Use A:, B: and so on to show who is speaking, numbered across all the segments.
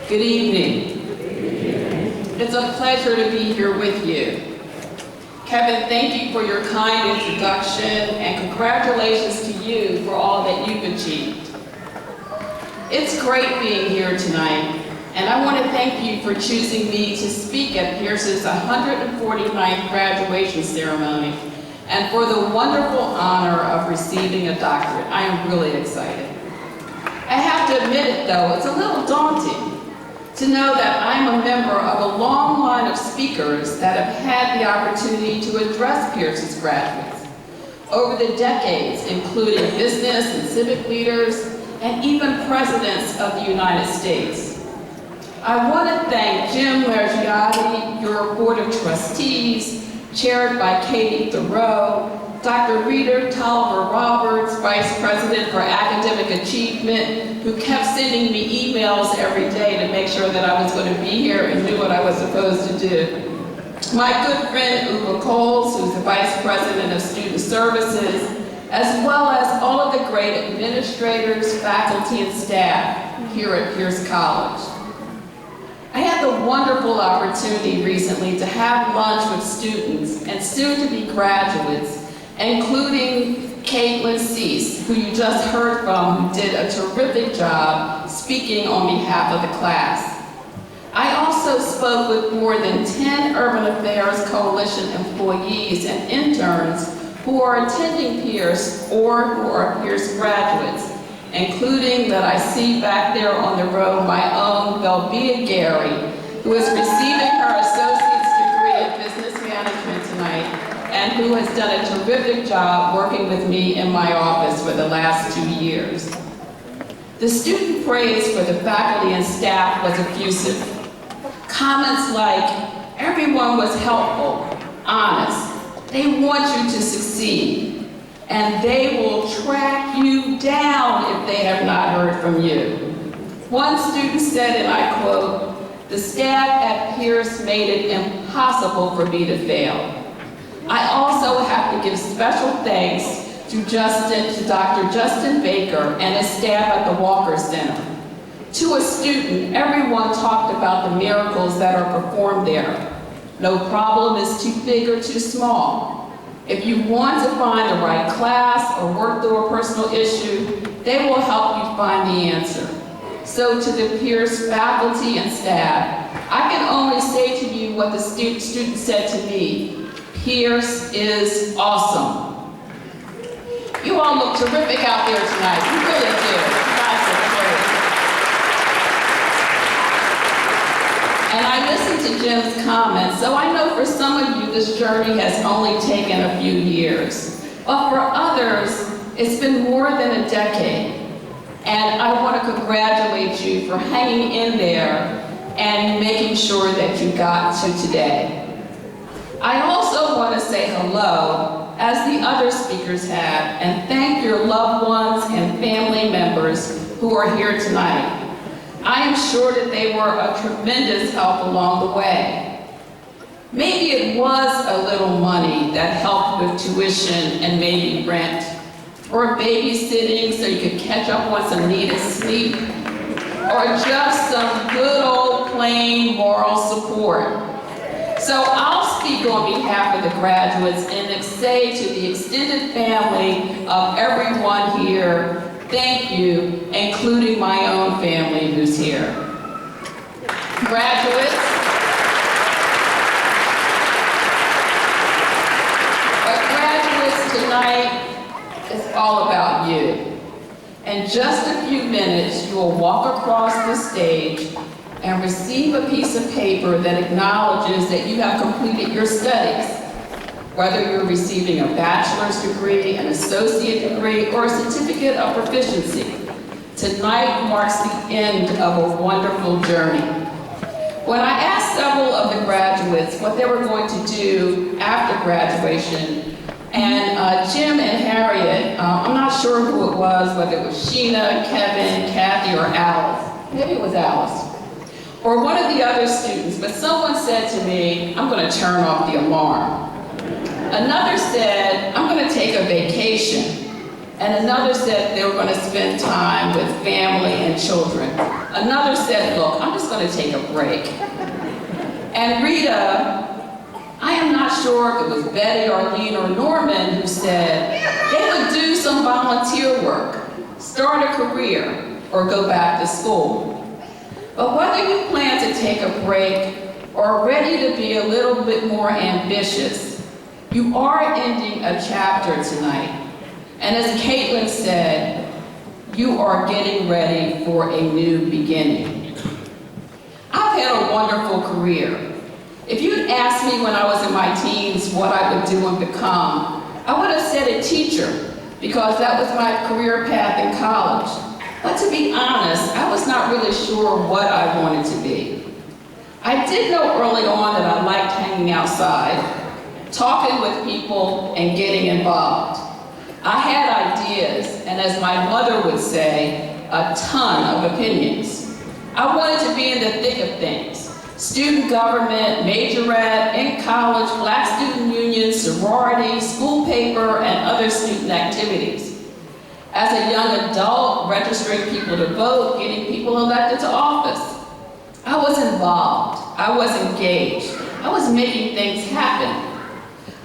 A: Good evening. It's a pleasure to be here with you. Kevin, thank you for your kind introduction, and congratulations to you for all that you've achieved. It's great being here tonight, and I want to thank you for choosing me to speak at Peirce's 149th graduation ceremony, and for the wonderful honor of receiving a doctorate. I am really excited. I have to admit it though, it's a little daunting to know that I'm a member of a long line of speakers that have had the opportunity to address Peirce's graduates over the decades, including business and civic leaders, and even presidents of the United States. I want to thank Jim Largiotti, your Board of Trustees, chaired by Katie Thoreau, Dr. Rita Tolliver-Roberts, Vice President for Academic Achievement, who kept sending me emails every day to make sure that I was going to be here and knew what I was supposed to do. My good friend Uwe Coles, who's the Vice President of Student Services, as well as all of the great administrators, faculty, and staff here at Peirce College. I had the wonderful opportunity recently to have lunch with students and soon-to-be graduates, including Caitlin Cease, who you just heard from, who did a terrific job speaking on behalf of the class. I also spoke with more than 10 Urban Affairs Coalition employees and interns who are attending Peirce or who are Peirce graduates, including that I see back there on the row my own Velbia Gary, who is receiving her associate's degree in business management tonight, and who has done a terrific job working with me in my office for the last 2 years. The student praise for the faculty and staff was effusive. Comments like, everyone was helpful, honest, they want you to succeed, and they will track you down if they have not heard from you. One student said, and I quote, "The staff at Peirce made it impossible for me to fail." I also have to give special thanks to Dr. Justin Baker and his staff at the Walker Center. To a student, everyone talked about the miracles that are performed there. No problem is too big or too small. If you want to find the right class or work through a personal issue, they will help you find the answer. So to the Peirce faculty and staff, I can only say to you what the student said to me: Peirce is awesome. You all look terrific out there tonight. You really do. You guys are great. And I listened to Jim's comments, so I know for some of you this journey has only taken a few years. But for others, it's been more than a decade. And I want to congratulate you for hanging in there and making sure that you got to today. I also want to say hello, as the other speakers have, and thank your loved ones and family members who are here tonight. I am sure that they were a tremendous help along the way. Maybe it was a little money that helped with tuition and maybe rent, or babysitting so you could catch up on some needed sleep, or just some good old plain moral support. So I'll speak on behalf of the graduates and say to the extended family of everyone here, thank you, including my own family who's here. Graduates, tonight is all about you. In just a few minutes, you will walk across the stage and receive a piece of paper that acknowledges that you have completed your studies, whether you're receiving a bachelor's degree, an associate degree, or a certificate of proficiency. Tonight marks the end of a wonderful journey. When I asked several of the graduates what they were going to do after graduation, and Jim and Harriet, I'm not sure who it was, whether it was Sheena, Kevin, Kathy, or Alice. Maybe it was Alice. Or one of the other students, but someone said to me, I'm going to turn off the alarm. Another said, I'm going to take a vacation. And another said they were going to spend time with family and children. Another said, look, I'm just gonna take a break. And Rita, I am not sure if it was Betty, Arlene, or Norman who said they would do some volunteer work, start a career, or go back to school. But whether you plan to take a break or are ready to be a little bit more ambitious, you are ending a chapter tonight. And as Caitlin said, you are getting ready for a new beginning. I've had a wonderful career. If you'd asked me when I was in my teens what I would do and become, I would have said a teacher, because that was my career path in college. But to be honest, I was not really sure what I wanted to be. I did know early on that I liked hanging outside, talking with people, and getting involved. I had ideas, and as my mother would say, a ton of opinions. I wanted to be in the thick of things. Student government, majorette, in college, Black student unions, sorority, school paper, and other student activities. As a young adult, registering people to vote, getting people elected to office. I was involved, I was engaged, I was making things happen.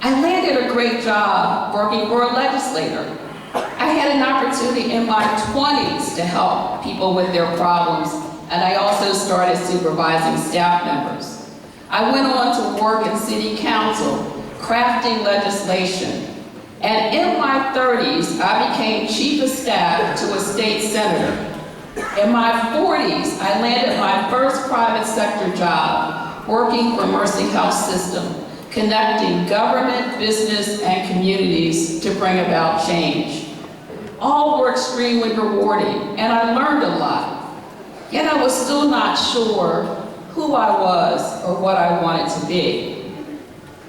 A: I landed a great job working for a legislator. I had an opportunity in my 20s to help people with their problems, and I also started supervising staff members. I went on to work in city council, crafting legislation. And in my 30s, I became chief of staff to a state senator. In my 40s, I landed my first private sector job, working for Mercy Health System, connecting government, business, and communities to bring about change. All were extremely rewarding, and I learned a lot. Yet I was still not sure who I was or what I wanted to be.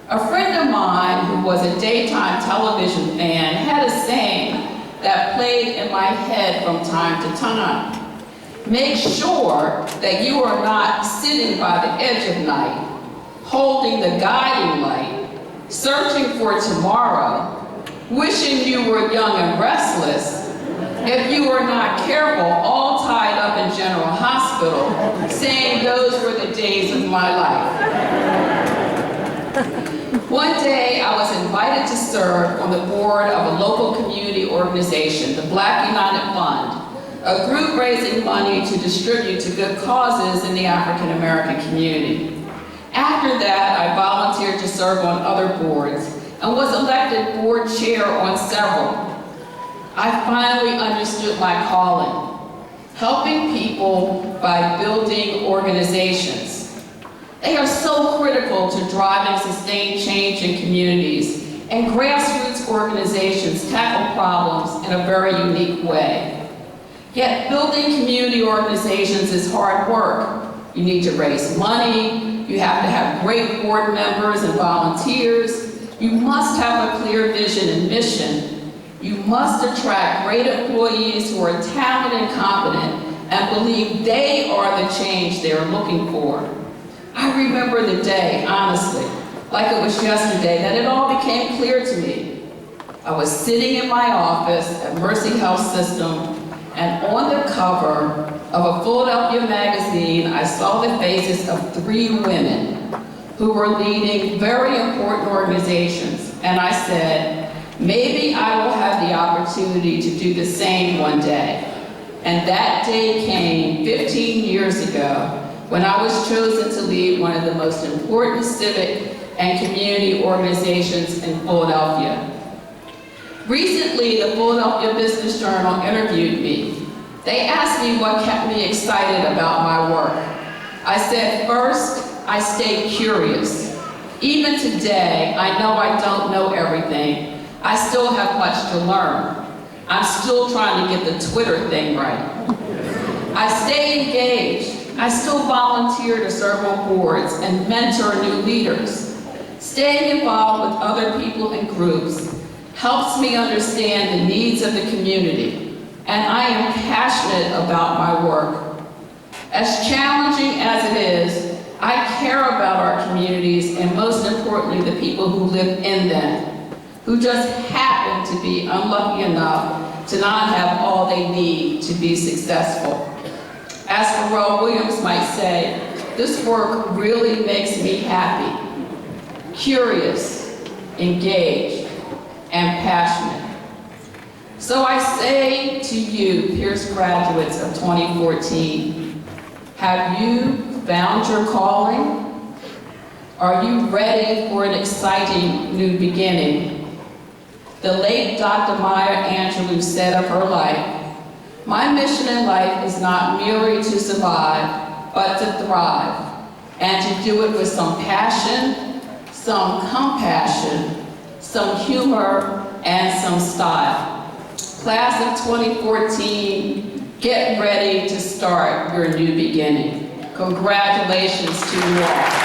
A: A friend of mine who was a daytime television fan had a saying that played in my head from time to time. Make sure that you are not sitting by the edge of night, holding the guiding light, searching for tomorrow, wishing you were young and restless, if you were not careful, all tied up in General Hospital, saying those were the days of my life. One day, I was invited to serve on the board of a local community organization, the Black United Fund, a group raising money to distribute to good causes in the African American community. After that, I volunteered to serve on other boards and was elected board chair on several. I finally understood my calling, helping people by building organizations. They are so critical to driving sustained change in communities, and grassroots organizations tackle problems in a very unique way. Yet building community organizations is hard work. You need to raise money, you have to have great board members and volunteers, you must have a clear vision and mission, you must attract great employees who are talented and competent and believe they are the change they are looking for. I remember the day, honestly, like it was yesterday, that it all became clear to me. I was sitting in my office at Mercy Health System, and on the cover of a Philadelphia magazine, I saw the faces of 3 women who were leading very important organizations. And I said, maybe I will have the opportunity to do the same one day. And that day came 15 years ago, when I was chosen to lead one of the most important civic and community organizations in Philadelphia. Recently, the Philadelphia Business Journal interviewed me. They asked me what kept me excited about my work. I said, first, I stay curious. Even today, I know I don't know everything. I still have much to learn. I'm still trying to get the Twitter thing right. I stay engaged. I still volunteer to serve on boards and mentor new leaders. Staying involved with other people and groups helps me understand the needs of the community, and I am passionate about my work. As challenging as it is, I care about our communities and most importantly, the people who live in them, who just happen to be unlucky enough to not have all they need to be successful. As Pharrell Williams might say, this work really makes me happy, curious, engaged, and passionate. So I say to you, Peirce graduates of 2014, have you found your calling? Are you ready for an exciting new beginning? The late Dr. Maya Angelou said of her life, "My mission in life is not merely to survive, but to thrive, and to do it with some passion, some compassion, some humor, and some style." Class of 2014, get ready to start your new beginning. Congratulations to you all.